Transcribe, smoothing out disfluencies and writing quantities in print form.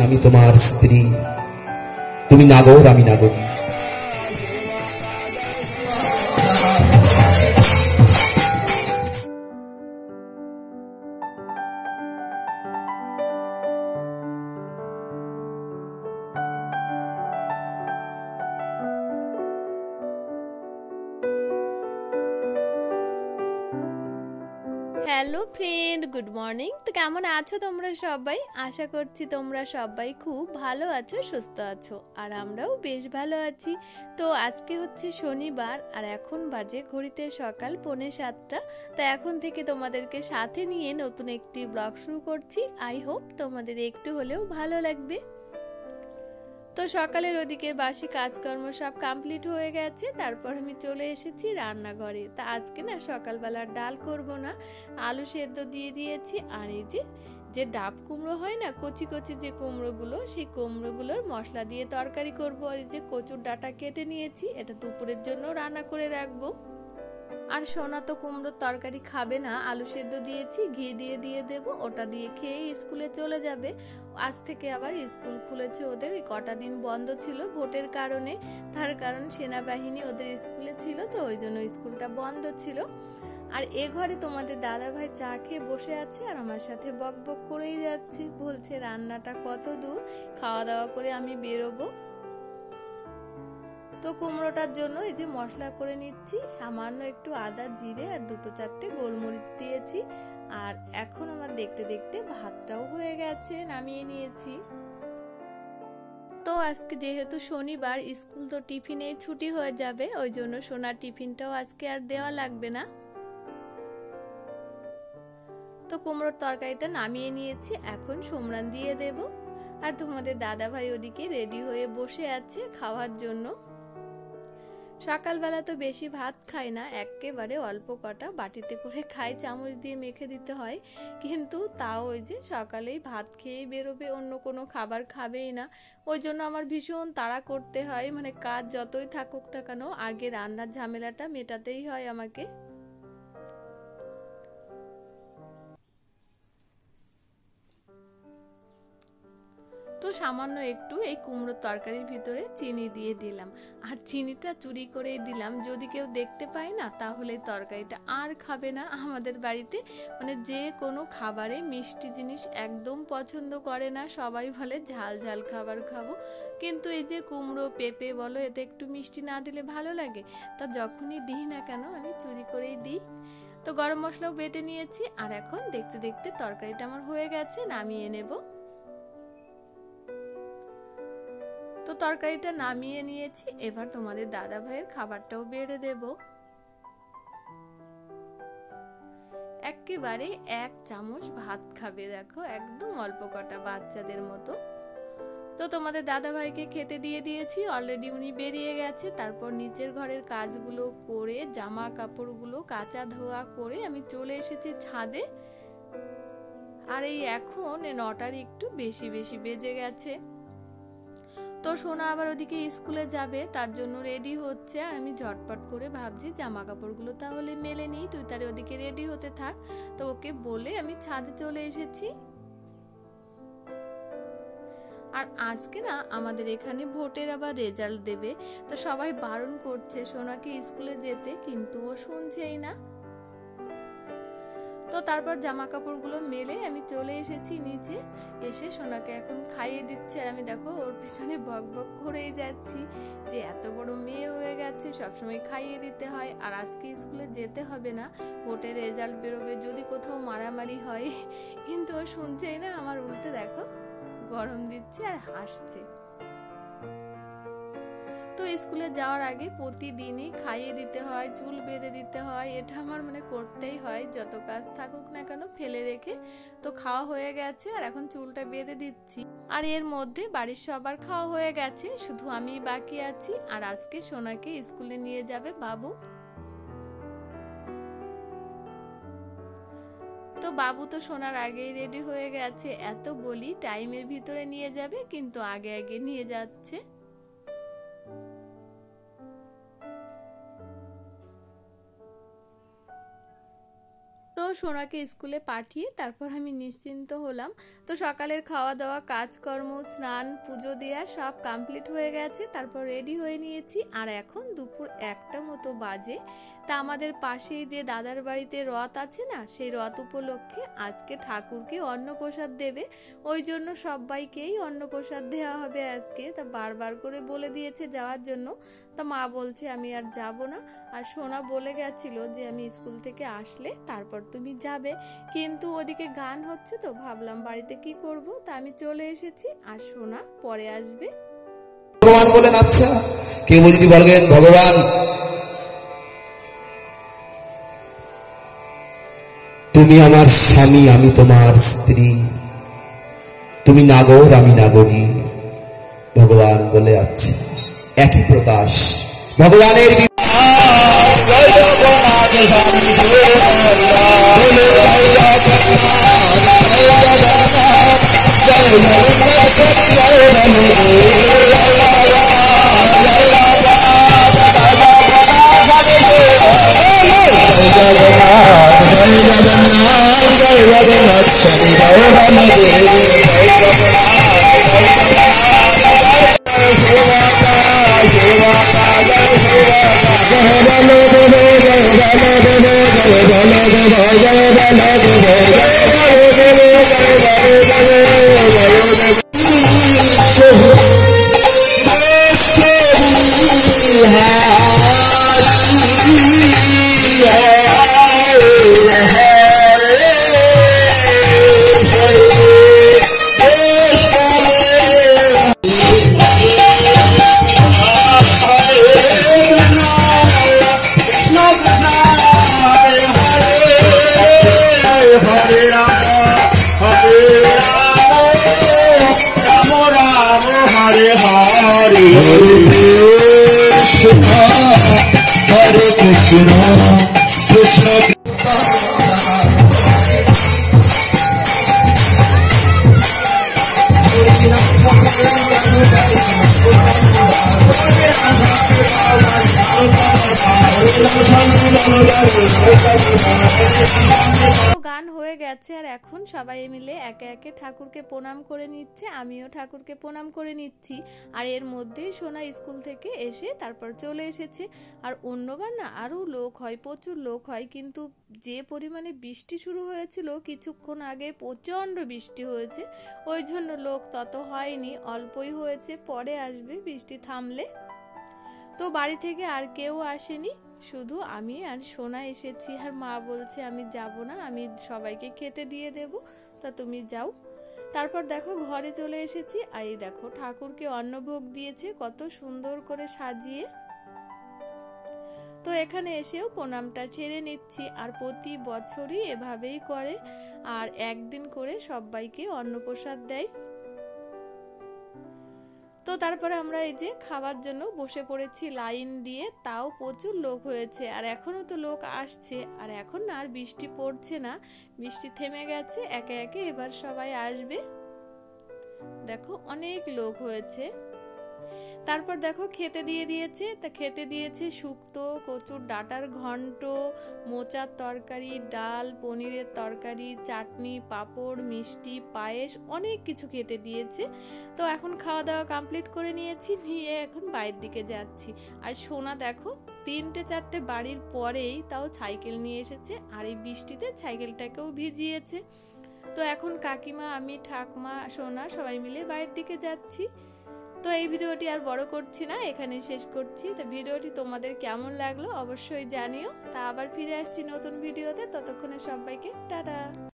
আমি তোমার স্ত্রী, তুমি নাগর আমি নাগরী। Hello friend, good morning. তো কেমন আছো তোমরা সবাই? আশা করছি তোমরা সবাই খুব ভালো আছো, সুস্থ আছো, আর আমরাও বেশ ভালো আছি। তো আজকে হচ্ছে শনিবার, আর এখন বাজে ঘড়িতে সকাল 6:45। তো এখন থেকে তোমাদেরকে সাথে নিয়ে নতুন একটি ব্লগ শুরু করছি। আই হোপ তোমাদের একটু হলেও ভালো লাগবে। তো সকালের ওদিকে বাসি কাজকর্ম সব কমপ্লিট হয়ে গেছে, তারপর আমি চলে এসেছি রান্নাঘরে। তা আজকে না সকালবেলার ডাল করব না, আলু সেদ্ধ দিয়ে দিয়েছি। আর এই যে ডাব কুমড়ো হয় না, কচি কচি যে কুমড়োগুলো, সেই কুমড়োগুলোর মশলা দিয়ে তরকারি করব। আর এই যে কচুর ডাঁটা কেটে নিয়েছি, এটা দুপুরের জন্য রান্না করে রাখবো। আর সোনা তো কুমড়োর তরকারি খাবে না, আলু সেদ্ধ দিয়েছি, ঘি দিয়ে দেব, ওটা দিয়ে খেয়ে স্কুলে চলে যাবে। আজ থেকে আবার স্কুল খুলেছে ওদের, কটা দিন বন্ধ ছিল ভোটের কারণে। তার কারণ সেনাবাহিনী ওদের স্কুলে ছিল, তো ওই জন্য স্কুলটা বন্ধ ছিল। আর এ ঘরে তোমাদের দাদা ভাই চা খেয়ে বসে আছে, আর আমার সাথে বক বক করেই যাচ্ছে, বলছে রান্নাটা কত দূর, খাওয়া দাওয়া করে আমি বেরোবো। তো কুমড়োটার জন্য এই যে মশলা করে নিচ্ছি, সামান্য একটু আদা জিরে আর 2-4টে গোলমরিচ দিয়েছি। আর এখন আমার দেখতে দেখতে ভাতটাও হয়ে গেছে, নামিয়ে নিয়েছি। তো আজকে যেহেতু শনিবার, স্কুল তো টিফিনেই ছুটি হয়ে যাবে, ওই জন্য সোনার টিফিনটাও আজকে আর দেওয়া লাগবে না। তো কুমড়োর তরকারিটা নামিয়ে নিয়েছি, এখন সোমরান দিয়ে দেব। আর তোমাদের দাদা ভাই ওদিকে রেডি হয়ে বসে আছে খাওয়ার জন্য। সকালবেলা তো বেশি ভাত খাই না, একেবারে অল্প কটা বাটিতে করে খাই, চামচ দিয়ে মেখে দিতে হয়। কিন্তু তাও ওই যে সকালেই ভাত খেয়েই বেরোবে, অন্য কোনো খাবার খাবেই না। ওই জন্য আমার ভীষণ তাড়া করতে হয়, মানে কাজ যতই থাকুক না কেন, আগে রান্নার ঝামেলাটা মেটাতেই হয় আমাকে। তো সামান্য একটু এই কুমড়োর তরকারির ভিতরে চিনি দিয়ে দিলাম, আর চিনিটা চুরি করেই দিলাম, যদি কেউ দেখতে পায় না তাহলে তরকারিটা আর খাবে না আমাদের বাড়িতে। মানে যে কোনো খাবারে মিষ্টি জিনিস একদম পছন্দ করে না, সবাই বলে ঝাল ঝাল খাবার খাবো। কিন্তু এই যে কুমড়ো পেঁপে বলো, এতে একটু মিষ্টি না দিলে ভালো লাগে। তা যখনই দিই না কেন আমি চুরি করেই দিই। তো গরম মশলাও বেটে নিয়েছি, আর এখন দেখতে দেখতে তরকারিটা আমার হয়ে গেছে, নামিয়ে নেব। তো তরকারিটা নামিয়ে নিয়েছি, এবার তোমাদের দাদা ভাইয়ের খাবারটাও বেড়ে দেব। একেবারে 1 চামচ ভাত খাবে, দেখো একদম অল্প কটা, বাচ্চাদের মতো। তো তোমাদের দাদা ভাইকে খেতে দিয়ে দিয়েছি, অলরেডি উনি বেরিয়ে গেছে। তারপর নিচের ঘরের কাজগুলো করে, জামা কাপড়গুলো কাচা ধোয়া করে আমি চলে এসেছি ছাদে। আর এই এখন 9টার একটু বেশি বেজে গেছে। তো সোনা আবার ওদিকে স্কুলে যাবে, তার জন্য রেডি হচ্ছে। আর আমি ঝটপট করে ভাবছি জামা কাপড়গুলো তাহলে মেলে নিই, তুই তার ওদিকে রেডি হতে থাক। তো ওকে বলে আমি ছাদে চলে এসেছি। আর আজকে না আমাদের এখানে ভোটের আবার রেজাল্ট দেবে, তো সবাই বারণ করছে সোনাকে স্কুলে যেতে, কিন্তু ও শুনছেই না। তো তারপর জামা কাপড়গুলো মেলে আমি চলে এসেছি নিচে, এসে সোনাকে এখন খাইয়ে দিচ্ছে। আর আমি দেখো ওর পিছনে বক বক করেই যাচ্ছি যে এত বড় মেয়ে হয়ে গেছে, সবসময় খাইয়ে দিতে হয়। আর আজকে স্কুলে যেতে হবে না, ভোটের রেজাল্ট বেরোবে, যদি কোথাও মারামারি হয়। কিন্তু ও শুনছেই না, আমার উল্টে দেখো গরম দিচ্ছে আর হাসছে। তো স্কুলে যাওয়ার আগে প্রতিদিনই খাইয়ে দিতে হয়, চুল বেঁধে দিতে হয়, এটা আমার মানে করতেই হয়, যত কাজ থাকুক না কেন ফেলে রেখে। তো খাওয়া হয়ে গেছে, আর এখন চুলটা বেঁধে দিচ্ছি। আর এর মধ্যে বাড়ির সবার খাওয়া হয়ে গেছে, শুধু আমি বাকি আছি। আর আজকে সোনাকে স্কুলে নিয়ে যাবে বাবু। তো বাবু তো সোনার আগেই রেডি হয়ে গেছে, এত বলি টাইমের ভিতরে নিয়ে যাবে, কিন্তু আগে আগে নিয়ে যাচ্ছে। তো সোনাকে স্কুলে পাঠিয়ে তারপর আমি নিশ্চিন্ত হলাম। তো সকালের খাওয়া দাওয়া, কাজকর্ম, স্নান, পুজো দেওয়া সব কমপ্লিট হয়ে গেছে। তারপর রেডি হয়ে নিয়েছি, আর এখন দুপুর 1টা মতো বাজে। তা আমাদের পাশেই যে দাদার বাড়িতে রথ আছে না, সেই রথ উপলক্ষে আজকে ঠাকুরকে অন্নপ্রসাদ দেবে, ওই জন্য সবাইকেই অন্নপ্রসাদ দেওয়া হবে আজকে। তা বারবার করে বলে দিয়েছে যাওয়ার জন্য। তা মা বলছে আমি আর যাব না। আর সোনা বলে গেছিল যে আমি স্কুল থেকে আসলে তারপর তুমি যাবে, কিন্তু ওদিকে গান হচ্ছে তো ভাবলাম বাড়িতে কি করব, তা আমি চলে এসেছি। আর সোনা পরে আসবে। ভগবান বলেন আচ্ছা, কেউ যদি বলেন ভগবান তুমি আমার স্বামী, আমি তোমার স্ত্রী, তুমি নাগর আমি নাগরী, ভগবান বলে আচ্ছা। একই প্রকাশ ভগবানের গান হয়ে গেছে। আর এখন সবাই মিলে একে একে ঠাকুরকে প্রণাম করে নিচ্ছে, আমিও ঠাকুরকে প্রণাম করে নিচ্ছি। আর এর মধ্যেই সোনা স্কুল থেকে এসে তারপর চলে এসেছে। আর অন্যবার না আরও লোক হয়, প্রচুর লোক হয়, কিন্তু যে পরিমাণে বৃষ্টি শুরু হয়েছিল কিছুক্ষণ আগে, প্রচণ্ড বৃষ্টি হয়েছে, ওই জন্য লোক তত হয়নি, অল্পই হয়েছে, পরে আসবে বৃষ্টি থামলে। তো বাড়ি থেকে আর কেউ আসেনি, শুধু আমি আর সোনা এসেছি। আর মা বলছে আমি যাব না, আমি সবাইকে খেতে দিয়ে দেব, তা তুমি যাও। তারপর দেখো ঘরে চলে এসেছি। আর এই দেখো ঠাকুরকে অন্নভোগ দিয়েছে কত সুন্দর করে সাজিয়ে। তো এখানে এসেও প্রণামটা ছেড়ে নিচ্ছি। আর প্রতি বছরই এভাবেই করে, আর একদিন করে সবাইকে অন্নপ্রসাদ দেয়। তো তারপরে আমরা এই যে খাবার জন্য বসে পড়েছি লাইন দিয়ে, তাও প্রচুর লোক হয়েছে। আর এখনো তো লোক আসছে, আর এখন আর বৃষ্টি পড়ছে না, বৃষ্টি থেমে গেছে। একে একে এবার সবাই আসবে। দেখো অনেক লোক হয়েছে। তারপর দেখো খেতে দিয়ে দিয়েছে। তা খেতে দিয়েছে শুক্তো, কচুর ডাঁটার ঘন্ট, মোচার তরকারি, ডাল, পনিরের তরকারি, চাটনি, পাঁপড়, মিষ্টি, পায়েস, অনেক কিছু খেতে দিয়েছে। তো এখন খাওয়া দাওয়া কমপ্লিট করে নিয়েছি, নিয়ে এখন বাইরের দিকে যাচ্ছি। আর সোনা দেখো 3-4টে বাড়ির পরেই তাও সাইকেল নিয়ে এসেছে, আর এই বৃষ্টিতে সাইকেলটাকেও ভিজিয়েছে। তো এখন কাকিমা, আমি, ঠাকমা, সোনা সবাই মিলে বাইরের দিকে যাচ্ছি। তো এই ভিডিওটি আর বড় করছি না, এখানেই শেষ করছি। তো ভিডিওটি তোমাদের কেমন লাগলো অবশ্যই জানিও। তা আবার ফিরে আসছি নতুন ভিডিওতে, ততক্ষণে সবাইকে টাটা।